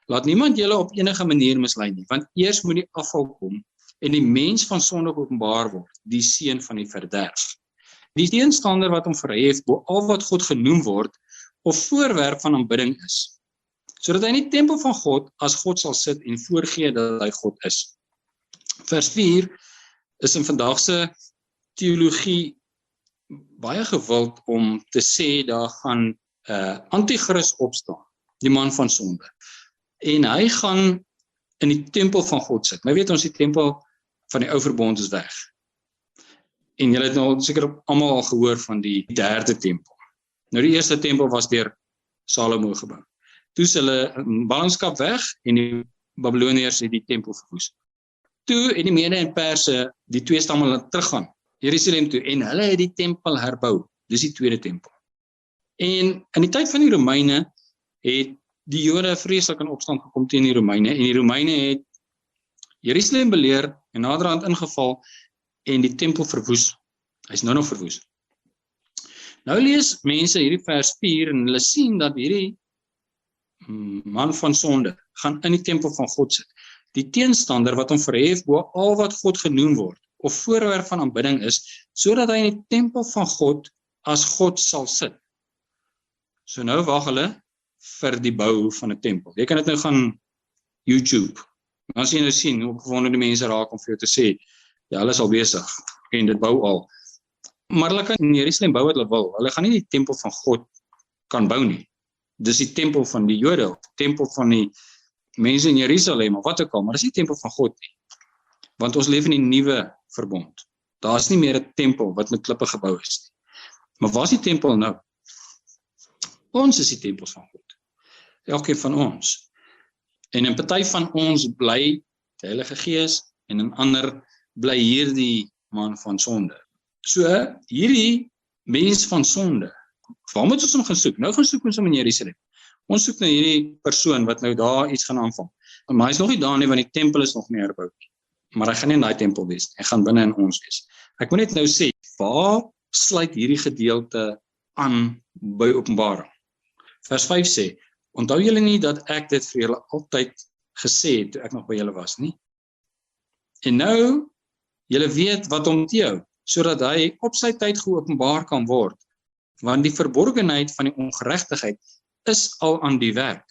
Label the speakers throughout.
Speaker 1: Laat niemand julle op enige manier mislei nie, want eers moet die afval kom en die mens van sonde openbaar word, die seun van die verderf. Die teenstander wat hom verhef bo al wat God genoem word, of voorwerp van aanbidding is, sodat hy in die tempel van God as God sal sit en voorgee dat hy God is. Vers 4 is in vandag se teologie baie gewild om te sê daar gaan antichrist opstaan, die man van sonde. En hy gaan in die tempel van God sit. Nou weet ons die tempel van die ou verbond is weg. En julle het nou seker almal al gehoor van die derde tempel. Nou die eerste tempel was deur Salomo gebou. Toe is hulle in ballingskap weg en die Babyloniërs het die tempel verwoes. Toe het die Mede en Perse die twee stamme teruggaan, Jerusalem toe, en hulle het die tempel herbou. Dis die tweede tempel. En in die tyd van die Romeine het die Jode vreeslik in opstand gekom teen die Romeine, en die Romeine het Jerusalem beleer en naderhand ingeval en die tempel verwoes. Hy is nou nog verwoes. Nou lees mense hierdie vers 4 en hulle sien dat hierdie man van sonde gaan in die tempel van God sit. Die teenstander wat hom verhef bo al wat God genoem word, of voorwerp van aanbidding is, sodat hy in die tempel van God as God sal sit. So nou wag hulle vir die bou van 'n tempel. Jy kan dit nou gaan YouTube. As jy nou sien hoe opgewonde die mense raak om vir jou te sê, ja, hulle is al besig en dit bou al. Maar hulle kan in Jerusalem bou wat hulle wil. Hulle gaan nie die tempel van God kan bou nie. Dis die tempel van die Jode, tempel van die mense in Jerusalem, of wat ook al, maar dis nie tempel van God nie. Want ons leef in die nuwe verbond. Daar is nie meer 'n tempel wat met klippe gebou is nie. Maar waar is die tempel nou? Ons is die tempels van God. Elkeen van ons. En in party van ons bly die Heilige Gees en in ander bly hierdie man van sonde. So hierdie mens van sonde, waar moet ons hom gaan soek? Nou gaan soek ons hom in Jerusalem. Ons soek na hierdie persoon wat nou daar iets gaan aanvang. Maar hy is nog nie daar nie, want die tempel is nog nie herbou nie. Maar hy gaan nie in daai tempel wees nie. Hy gaan binne in ons wees. Ek moet net nou sê, waar sluit hierdie gedeelte aan by Openbaring? Vers 5 sê, onthou julle nie dat ek dit vir julle altyd gesê het toe ek nog by julle was nie? En nou, julle weet wat hom teehou, sodat hy op sy tyd geopenbaar kan word, want die verborgenheid van die ongeregtigheid is al aan die werk.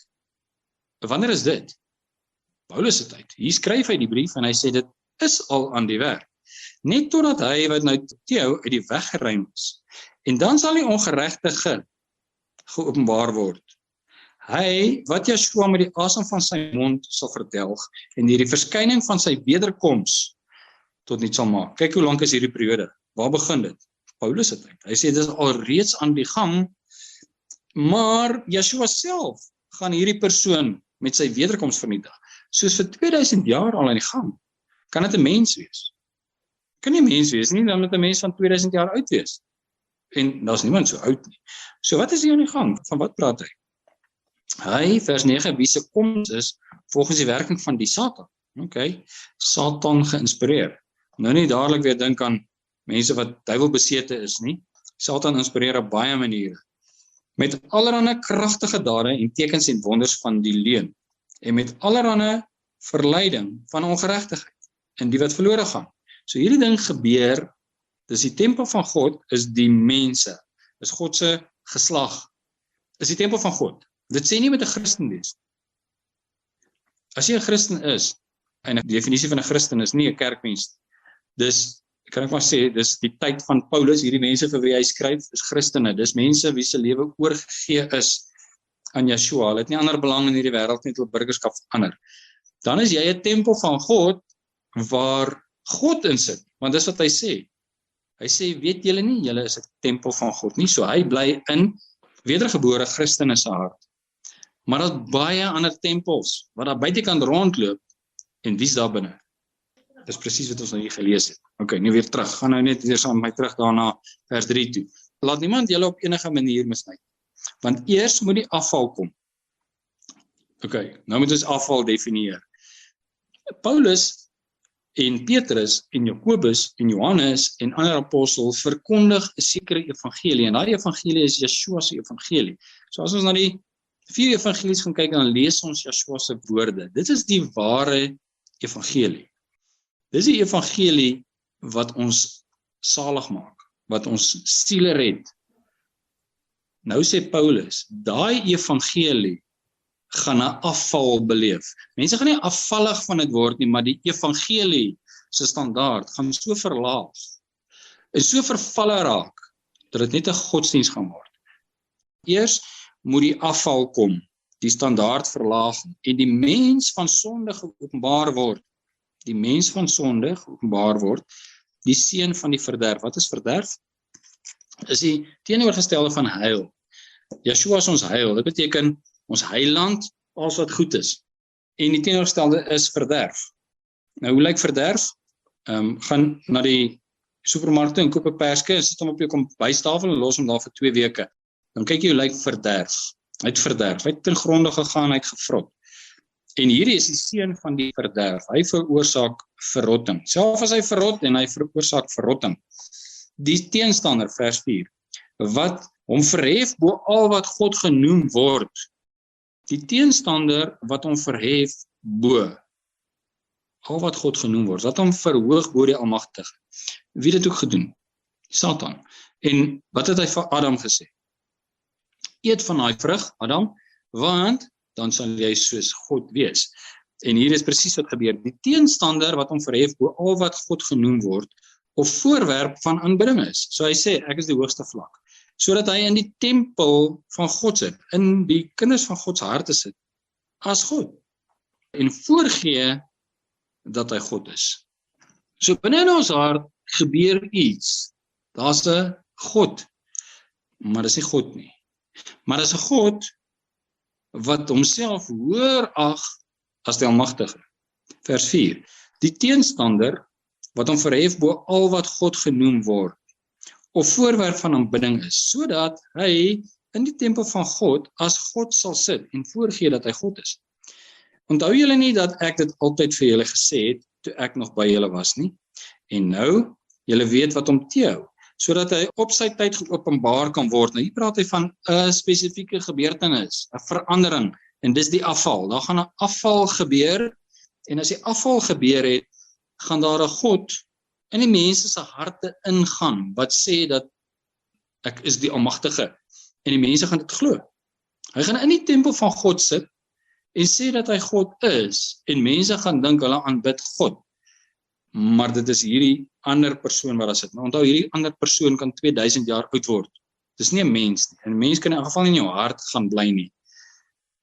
Speaker 1: Wanneer is dit? Paulus se tyd. Hier skryf hy die brief en hy sê dit is al aan die werk. Net totdat hy wat nou teehou uit die weg geruim is. En dan sal die ongeregtige geopenbaar word. Hy wat Yeshua met die asem van sy mond sal verdelg en hierdie verskyning van sy wederkoms tot niet sal maak. Kyk hoe lank is hierdie periode. Waar begin dit? Paulus se tyd. Hy sê dit is al reeds aan die gang, maar Yeshua self gaan hierdie persoon met sy wederkoms vernietig. Soos vir 2000 jaar al aan die gang. Kan dit 'n mens wees? Kan nie 'n mens wees nie, dan moet 'n mens van 2000 jaar oud wees. En daar's niemand so oud nie. So wat is hier aan die gang? Van wat praat hy? Hy, vers 9, wie se koms is volgens die werking van die Satan. Okay, Satan geïnspireer. Nou nie dadelik weer dink aan mense wat duiwelbesete is nie. Satan inspireer op baie maniere. Met allerlei kragtige dade en tekens en wonders van die leuen. En met allerlei verleiding van ongeregtigheid en die wat verlore gaan. So hierdie ding gebeur, dis die tempel van God, is die mense, is God se geslag, is die tempel van God. Dit sê nie met 'n Christen wees. As jy 'n Christen is, en 'n definisie van 'n Christen is nie 'n kerkmens, dis, kan ek maar sê, dis die tyd van Paulus, hierdie mense vir wie hy skryf, is Christene, dis mense wie se lewe oorgegee is aan Yeshua, hulle het nie ander belang in hierdie wêreld nie, hulle burgerskap verander. Dan is jy 'n tempel van God, waar God in sit, want dis wat hy sê. Hy sê, weet julle nie, julle is 'n tempel van God nie, so hy bly in wedergebore Christene se hart. Maar daar's baie ander tempels, wat daar buitekant rondloop, en wie's daar binne? Dis presies wat ons nou hier gelees het. Okay, nou weer terug, gaan nou net weer saam met my terug daarna vers 3 toe. Laat niemand julle op enige manier mislei, want eers moet die afval kom. Okay, nou moet ons afval definieer. Paulus en Petrus en Jakobus en Johannes en ander apostels verkondig 'n sekere evangelie, en daardie evangelie is Yeshua se evangelie. So as ons na die 4 evangelies gaan kyk en dan lees ons Yeshua se woorde. Dit is die ware evangelie. Dis die evangelie wat ons salig maak, wat ons siele red. Nou sê Paulus, daai evangelie gaan 'n afval beleef. Mense gaan nie afvallig van dit word nie, maar die evangelie se standaard gaan so verlaag en so vervalle raak dat dit net 'n godsdienst gaan word. Eers moet die afval kom, die standaard verlaag en die mens van sonde geopenbaar word. Die mens van sonde geopenbaar word, die seun van die verderf. Wat is verderf? Is die teenoorgestelde van heil. Yeshua is ons heil. Dit beteken ons heiland, alles wat goed is. En die teenoorgestelde is verderf. Nou, hoe lyk verderf? Gaan na die supermark toe en koop 'n perske en sit hom op jou kombuistafel en los hom daar vir 2 weke. Dan kyk jy hoe lyk verderf. Hy het verderf. Hy het ten gronde gegaan, hy het gevrot. En hierdie is die seun van die verderf. Hy veroorsaak verrotting. Selfs as hy verrot en hy veroorsaak verrotting. Die teenstander, vers 4, wat hom verhef bo al wat God genoem word. Die teenstander wat hom verhef bo al wat God genoem word, wat hom verhoog bo die Almagtige. Wie het dit ook gedoen? Satan. En wat het hy vir Adam gesê? Eet van daai vrug, Adam, want dan sal jy soos God wees. En hier is presies wat gebeur. Die teenstander wat hom verhef bo al wat God genoem word, of voorwerp van aanbidding is. So hy sê, ek is die hoogste vlak. Sodat hy in die tempel van God sit, in die kinders van God se harte sit, as God. En voorgee dat hy God is. So binne in ons hart gebeur iets. Daar's 'n God, maar dis nie God nie. Maar dis 'n God wat homself hoër ag as die Almagtige. Vers 4. Die teenstander wat hom verhef bo al wat God genoem word, of voorwerp van aanbidding is, sodat hy in die tempel van God as God sal sit en voorgee dat hy God is. Onthou julle nie dat ek dit altyd vir julle gesê het, toe ek nog by julle was nie? En nou, julle weet wat hom teehou, sodat hy op sy tyd geopenbaar kan word. Nou hier praat hy van 'n spesifieke gebeurtenis, 'n verandering, en dis die afval. Daar gaan 'n afval gebeur, en as die afval gebeur het, gaan daar 'n God in die mense se harte ingaan, wat sê dat ek is die Almagtige, en die mense gaan dit glo. Hy gaan in die tempel van God sit, en sê dat hy God is, en mense gaan dink hulle aanbid God, maar dit is hierdie ander persoon wat daar sit. Maar onthou, hierdie ander persoon kan 2000 jaar oud word. Dis nie 'n mens nie, 'n mens kan in elk geval nie in jou hart gaan bly nie,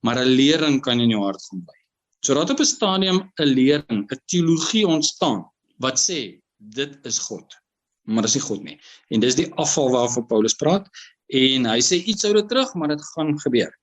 Speaker 1: maar 'n lering kan in jou hart gaan bly. So dat op 'n stadium 'n lering, 'n teologie ontstaan, wat sê, dit is God, maar dis nie God nie. En dis die afval waarvan Paulus praat, en hy sê iets hou dit terug, maar dit gaan gebeur.